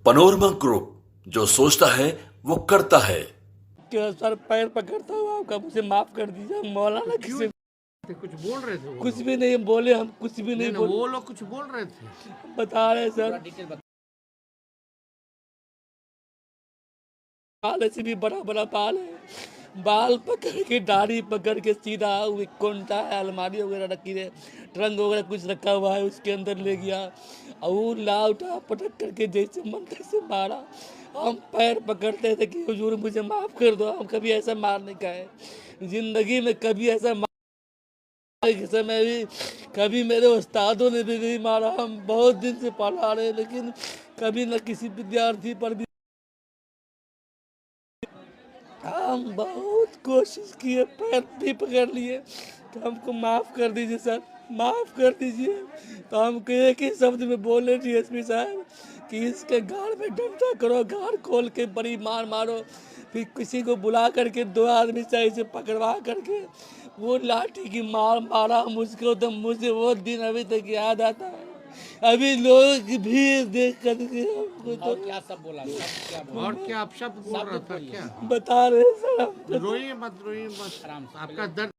Panorama group, जो सोचता है वो करता है। क्या सर, पैर पकड़ता हूँ आपका, मुझे माफ कर दीजिए। मौलाना किसी कुछ बोल रहे थे वो कुछ लोग? भी नहीं बोले, हम कुछ भी नहीं बोले। वो लोग कुछ बोल रहे थे। बता रहे सर, बाल से भी बड़ा बड़ा बाल है। बाल पकड़ के, दाढ़ी पकड़ के सीधा वो कौन सा है, अलमारी वगैरह रखी है, ट्रंक वगैरह कुछ रखा हुआ है, उसके अंदर ले गया और वो ला उठा पटक करके जैसे मन तैसे मारा। हम पैर पकड़ते थे कि हुजूर मुझे माफ कर दो, हम कभी ऐसा मारने का है जिंदगी में, कभी ऐसा के समय भी कभी मेरे उस्तादों ने भी नहीं मारा। हम बहुत दिन से पढ़ा रहे, लेकिन कभी न किसी विद्यार्थी पर भी। हम बहुत कोशिश किए, पैर भी पकड़ लिए कि हमको माफ़ कर दीजिए सर, माफ़ कर दीजिए। तो हमको एक ही शब्द में बोले डीएसपी साहब कि इसके गाड़ में डंडा करो, गाड़ खोल के बड़ी मार मारो। फिर किसी को बुला करके 2 आदमी सही से पकड़वा करके वो लाठी की मार मारा मुझको। तो मुझे वो दिन अभी तक याद आता है। अभी लोग भी देख करके हमको तो क्या सब बोला, सब क्या बोला? और क्या आप शब्द बोल रहा था क्या? बता रहे सर हमको। रोइए मत आराम से। आपका दर्द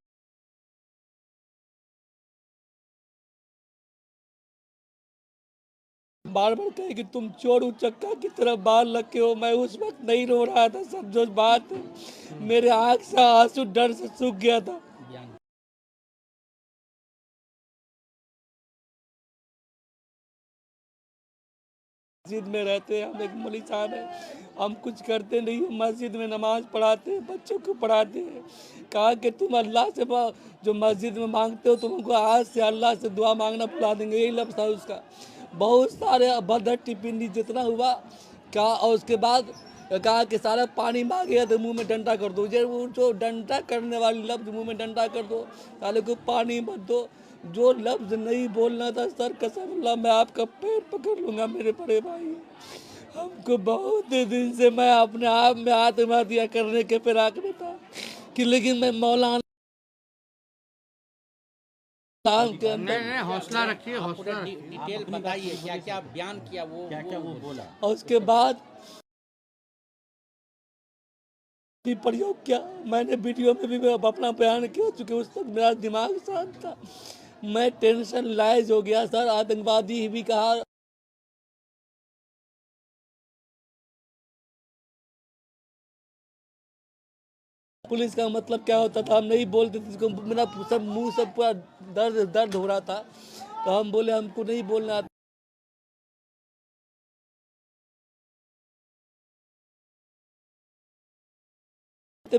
बार बार कहे कि तुम चोर उचक्का की तरह बाल रखे हो। मैं उस वक्त नहीं रो रहा था सब, जो बात मेरे आंख से आंसू डर से सूख गया था। बयान मस्जिद में रहते हैं हम, एक मौलवी साहब है, हम कुछ करते नहीं हैं, मस्जिद में नमाज पढ़ाते हैं, बच्चों को पढ़ाते हैं। कहा कि तुम अल्लाह से जो मस्जिद में मांगते हो, तुमको आज से अल्लाह से दुआ मांगना भुला देंगे, यही लफ्ज़ था उसका। बहुत सारे अभद्र टिप्पणी जितना हुआ कहा, और उसके बाद कहा कि सारा पानी मांगेगा तो मुंह में डंडा कर दो। वो जो डंडा करने वाली लफ्ज़, मुंह में डंडा कर दो, साले को पानी मत दो। जो लफ्ज़ नहीं बोलना था सर, कसम अल्लाह मैं आपका पैर पकड़ लूँगा मेरे बड़े भाई। हमको बहुत दिन से मैं अपने आप में आत्महत्या करने के फिराक में था कि, लेकिन मैं मौलाना के अंदर नहीं हौसला रखिए, आप हौसला पूरा रखिए। डिटेल बताइए, क्या क्या बयान किया, वो बोला। और उसके बाद भी प्रयोग किया। मैंने वीडियो में भी अपना बयान किया, चूँकि उस वक्त मेरा दिमाग शांत था। मैं टेंशन लाइज हो गया सर, आतंकवादी भी कहा। पुलिस का मतलब क्या होता था, हम नहीं बोलते थे, जिसको मेरा सब मुंह सब पूरा दर्द दर्द हो रहा था, तो हम बोले हमको नहीं बोलना आता।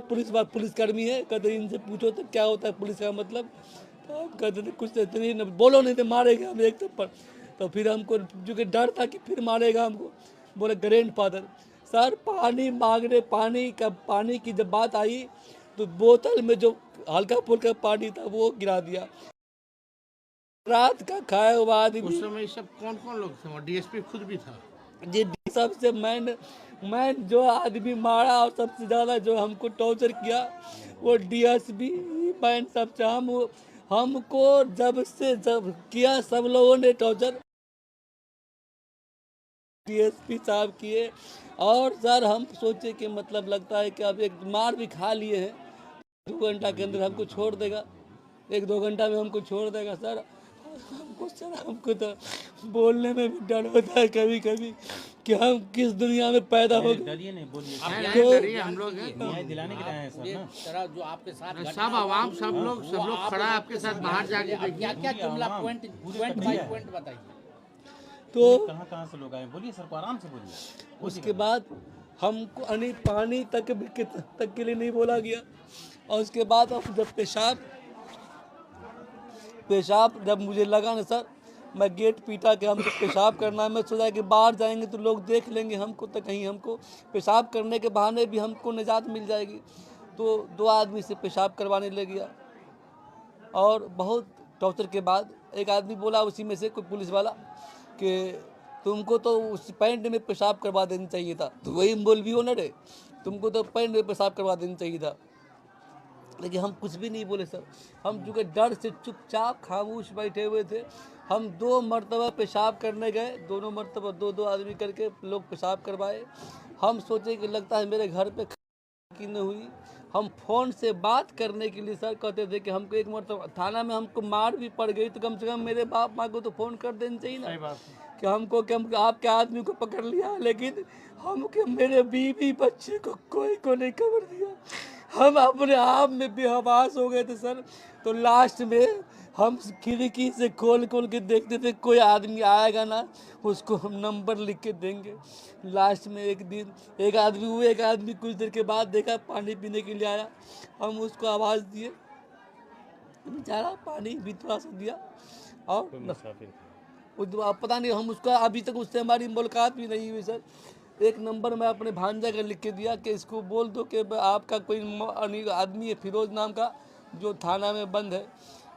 पुलिसकर्मी है, कहते इनसे पूछो तो क्या होता है पुलिस का मतलब। तो हम कहते थे कुछ नहीं, न बोलो नहीं तो मारेगा हम एक थप्पड़। तो फिर हमको जो कि डर था कि फिर मारेगा हमको, बोले ग्रैंड फादर। सर पानी मांगने, पानी की जब बात आई तो बोतल में जो हल्का फुल्का पानी था वो गिरा दिया। रात का खाया हुआ आदमी। उस समय सब कौन कौन लोग थे? और डीएसपी खुद भी था। जी, सबसे मैं जो आदमी मारा और सबसे ज़्यादा जो हमको टॉर्चर किया वो डीएसपी मैन सबसे। हमको जब किया सब लोगों ने टॉर्चर, डीएसपी साहब किए। और सर हम सोचे कि मतलब लगता है कि अब एक मार भी खा लिए हैं, 2 घंटा के अंदर हमको छोड़ देगा, 1-2 घंटा में हमको छोड़ देगा सर। हमको तो बोलने में भी डर होता है कभी कभी कि हम किस दुनिया में पैदा हो गए। डरिए नहीं, बोलिए। आप नहीं, बयान डरिए, हम लोग हैं। न्याय दिलाने के लिए आए हैं सर पूरे ना। तरह जो आपके साथ घटना सब हुआ, आवाम, सब वो लोग आप खड़ा है आपके साथ, बाहर जाके अब क्या देखिए। क्या जुमला पॉइंट बाय है। पॉइंट बताइए। तो कहाँ कहाँ से लोग आए, बोलिए सर को, आराम से बोलिए। उसके बाद हमको पानी तक के लिए नहीं बोला गया। और उसके बाद अब जब पेशाब जब मुझे लगा ना सर, मैं गेट पीटा कि हमको पेशाब करना है। मैं सोचा कि बाहर जाएंगे तो लोग देख लेंगे हमको, तो कहीं हमको पेशाब करने के बहाने भी हमको निजात मिल जाएगी। तो 2 आदमी से पेशाब करवाने ले गया। और बहुत टॉर्चर के बाद एक आदमी बोला उसी में से, कोई पुलिस वाला, कि तुमको तो उस पैंट में पेशाब करवा देना चाहिए था। तो वही मौलवी हो ना रे, तुमको तो पैंट में पेशाब करवा देना चाहिए था। लेकिन हम कुछ भी नहीं बोले सर। हम चूँकि डर से चुपचाप खामोश बैठे हुए थे। हम 2 मरतबा पेशाब करने गए, दोनों मरतबा 2-2 आदमी करके लोग पेशाब करवाए। हम सोचे कि लगता है मेरे घर पे की न हुई। हम फ़ोन से बात करने के लिए सर कहते थे कि हमको एक मरतबा थाना में हमको मार भी पड़ गई तो कम से कम मेरे बाप माँ को तो फ़ोन कर देना चाहिए ना, सही बात है। कि हमको कि हम आपके आदमी को पकड़ लिया, लेकिन हम कि मेरे बीवी बच्चे को कोई को नहीं खबर दिया। हम अपने आप में बेहवास हो गए थे सर। तो लास्ट में हम खिड़की से खोल खोल के देखते थे कोई आदमी आएगा ना, उसको हम नंबर लिख के देंगे। लास्ट में एक दिन एक आदमी कुछ देर के बाद देखा पानी पीने के लिए आया। हम उसको आवाज़ दिए, बेचारा पानी भी थोड़ा सा दिया और पता नहीं हम उसका अभी तक उससे हमारी मुलाकात भी नहीं हुई सर। एक नंबर मैं अपने भांजा का लिख के दिया कि इसको बोल दो कि आपका कोई आदमी है फिरोज नाम का जो थाना में बंद है।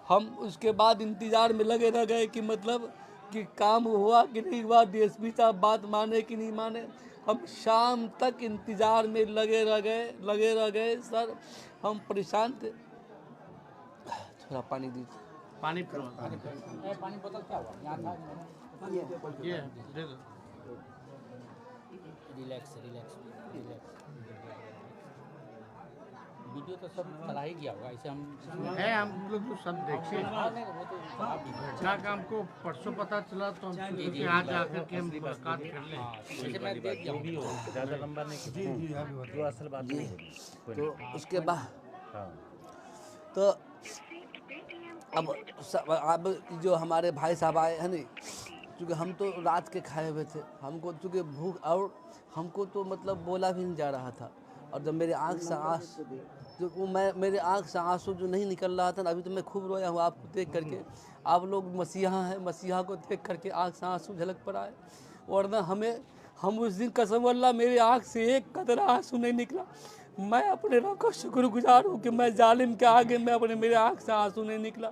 हम उसके बाद इंतज़ार में लगे रह गए कि मतलब कि काम हुआ कि नहीं हुआ, डीएसपी साहब बात माने कि नहीं माने। हम शाम तक इंतज़ार में लगे रह गए सर। हम परेशान थे। थोड़ा पानी दीजिए। पानी पानी बोतल क्या हुआ यहाँ था? ये दे दो। Relax relax relax. वीडियो तो सब चला ही गया होगा, इसे हम है हम लोग तो सब देखे। वो तो आप भी घटना का हमको परसों पता चला तो हम सोचे कि आज आकर के हम मुलाकात कर लें। जैसे मैं देख गया हूँ। ज़्यादा लंबा नहीं जो असल बात नहीं है। तो उसके बाद हाँ तो अब जो हमारे भाई साहब आए हैं नहीं, क्योंकि हम तो रात के खाए हुए थे, हमको चूँकि भूख और हमको तो मतलब बोला भी नहीं जा रहा था। और जब मेरे आँख से मेरे आँख से आंसू जो नहीं निकल रहा था ना, अभी तो मैं खूब रोया हूँ आपको देख करके। आप लोग मसीहा हैं, मसीहा को देख करके आँख से आंसू झलक पर आए। वरना हम उस दिन कसम अल्लाह मेरे आँख से एक कतरा आंसू नहीं निकला। मैं अपने रब का शुक्रगुजार हूँ कि मैं जालिम के आगे मेरे आँख से आंसू नहीं निकला।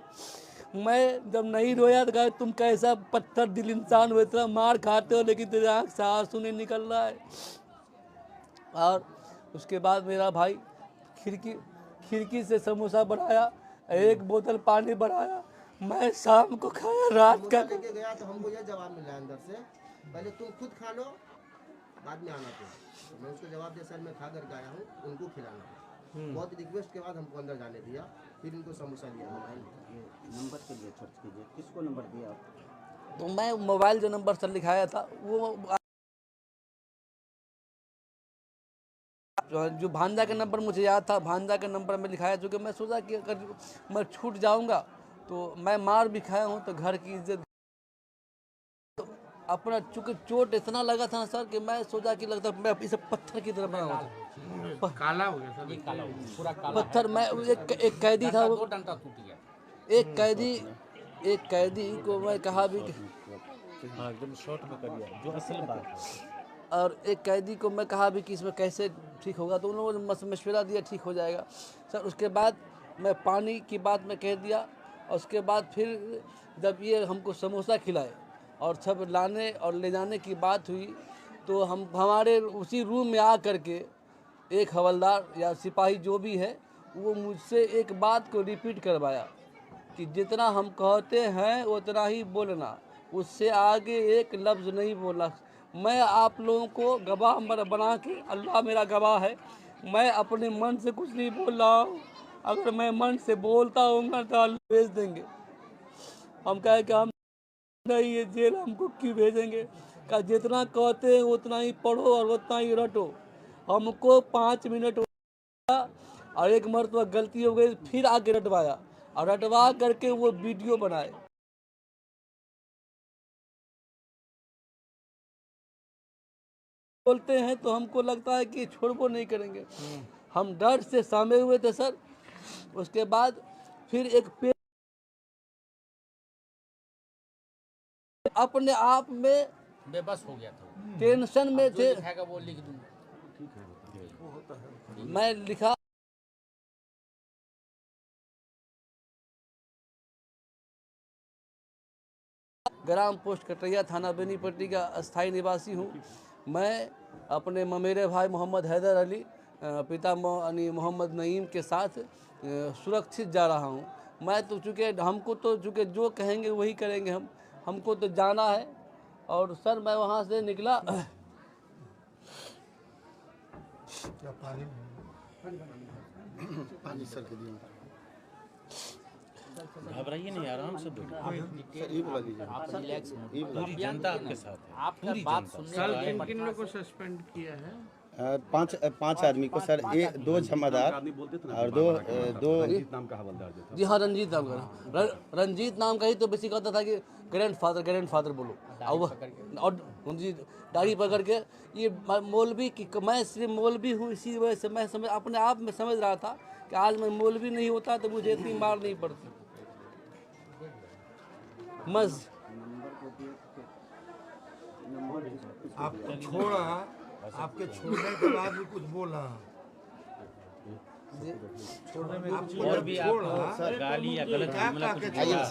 मैं जब नहीं रोया तो कहा तुम कैसा पत्थर दिल इंसान हो, इतना मार खाते हो लेकिन तेरे आँख से आंसू नहीं निकल रहा है। और उसके बाद मेरा भाई खिड़की से समोसा बढ़ाया, 1 बोतल पानी बढ़ाया। मैं शाम को खाया, रात का लेके गया तो हमको यह जवाब मिला अंदर से, पहले तुम खुद खा लो बाद में आना तो मैं उसको जवाब दिया सर मैं खा करके आया हूँ, उनको खिलाना। बहुत रिक्वेस्ट के बाद हमको अंदर जाने दिया, फिर इनको समोसा दिया। नंबर के लिए सर्च कीजिए, किसको नंबर दिया आप? तो मैं मोबाइल जो नंबर सर लिखाया था वो जो भांजा का नंबर मुझे याद था, भांजा का नंबर में लिखाया, जो कि मैं सोचा कि अगर मैं छूट जाऊंगा तो मैं मार भी खाया हूं तो घर की इज्जत। तो अपना चूँकि चोट इतना लगा था ना सर कि मैं सोचा कि लगता मैं इसे पत्थर की तरह बना हुआ काला हो गया सर। ये काला हो गया, पूरा काला पत्थर। मैं एक कैदी था, दो डंडा टूट गया। एक कैदी को मैं कहा भी हाँ एकदम शॉर्ट में कर दिया जो असल बात है। और एक कैदी को मैं कहा भी कि इसमें कैसे ठीक होगा, तो उन लोगों ने मशवरा दिया ठीक हो जाएगा सर। उसके बाद मैं पानी की बात में कह दिया। और उसके बाद फिर जब ये हमको समोसा खिलाए और सब लाने और ले जाने की बात हुई तो हमारे उसी रूम में आ करके एक हवलदार या सिपाही जो भी है वो मुझसे एक बात को रिपीट करवाया कि जितना हम कहते हैं उतना ही बोलना, उससे आगे एक लफ्ज़ नहीं बोलना। मैं आप लोगों को गवाह बना के, अल्लाह मेरा गवाह है, मैं अपने मन से कुछ नहीं बोल रहा हूँ। अगर मैं मन से बोलता हूँगा तो अल्लाह भेज देंगे। हम कहे कि हम नहीं, ये जेल हमको क्यों भेजेंगे? का जितना कहते हैं उतना ही पढ़ो और उतना ही रटो। हमको 5 मिनट और एक मरतबा गलती हो गई, फिर आके रटवाया और रटवा करके वो वीडियो बनाए। बोलते हैं तो हमको लगता है कि छोड़बो नहीं करेंगे। हम डर से सामे हुए थे सर। उसके बाद फिर एक अपने आप में बेबस हो गया था, टेंशन में थे। लिखाएगा वो लिख दूंगा। मैं लिखा ग्राम पोस्ट कटैया, थाना बेनीपट्टी का अस्थाई निवासी हूँ। मैं अपने ममेरे भाई मोहम्मद हैदर अली, पिता मोहम्मद नईम के साथ सुरक्षित जा रहा हूँ। मैं तो चूँकि हमको तो चूँकि जो कहेंगे वही करेंगे हमको तो जाना है। और सर मैं वहाँ से निकला घबराइए नहीं, आराम से बोलिए। पूरी जनता आपके साथ है। आपका बात सुनने सर वाले किन किन लोगों को सस्पेंड किया है? पांच आदमी को सर, दो जमादार और दो जी हाँ, रंजीत नाम का रंजीत नाम का ही तो बेसिक कहता था कि ग्रैंड फादर बोलो। और रंजीत दाढ़ी पकड़ के ये मौलवी की, मैं सिर्फ मौलवी हूँ इसी वजह से मैं समझ अपने आप में समझ रहा था कि आज मैं मौलवी नहीं होता तो मुझे इतनी मार नहीं पड़ती। आपको छोड़ा, आपके छोड़ने के बाद भी कुछ बोला, और भी आपको गाली या गलत जुमला कुछ बोला?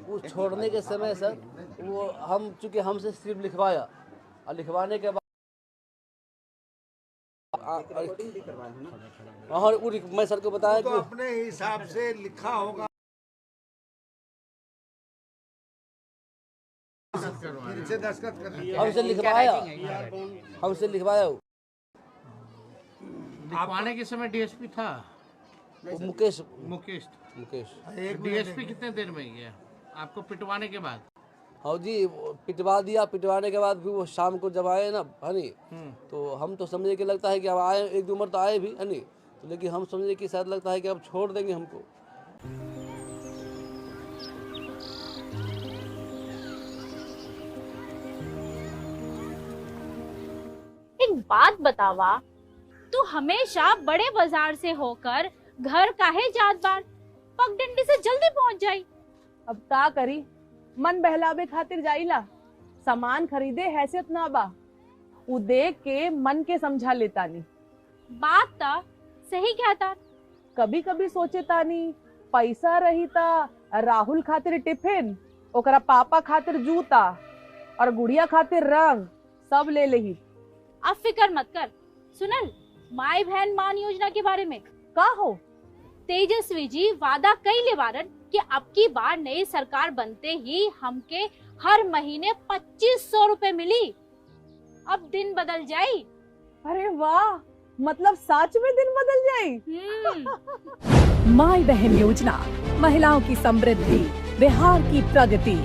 वो छोड़ने के समय सर वो हम चूँकि हमसे सिर्फ लिखवाया और लिखवाने के बाद और मैं सर को बताया तो कि अपने हिसाब से लिखा होगा, फिर से दस्तखत करना। हमसे लिखवाया लिखवाने के समय डीएसपी था वो मुकेश डीएसपी कितने देर में गया आपको पिटवाने के बाद? हाँ जी, पिटवा दिया। पिटवाने के बाद भी वो शाम को जब आए ना हनी, तो हम तो समझे कि लगता है कि अब आए, एक दो उम्र तो आए भी हनी, तो लेकिन हम समझे कि शायद लगता है कि अब छोड़ देंगे हमको। एक बात बतावा, तू हमेशा बड़े बाजार से होकर घर काहे जात बार? पगडंडी से जल्दी पहुंच जाई। अब का करी, मन बहलावे खातिर जाइला, सामान खरीदे हैसियत ना बा, उ देख के मन के समझा लेता नी। बात ता सही कहता। कभी कभी सोचे तानी पैसा रही ता राहुल खातिर टिफिन, ओकरा पापा खातिर जूता और गुड़िया खातिर रंग सब ले लेही। अब फिकर मत कर। सुनल माई बहन मान योजना के बारे में का हो? तेजस्वी जी वादा कइले बारन कि अब की बार नई सरकार बनते ही हमके हर महीने 2500 रुपए मिली। अब दिन बदल जाई। अरे वाह, मतलब सच में दिन बदल जाई। माई बहन योजना, महिलाओं की समृद्धि, बिहार की प्रगति।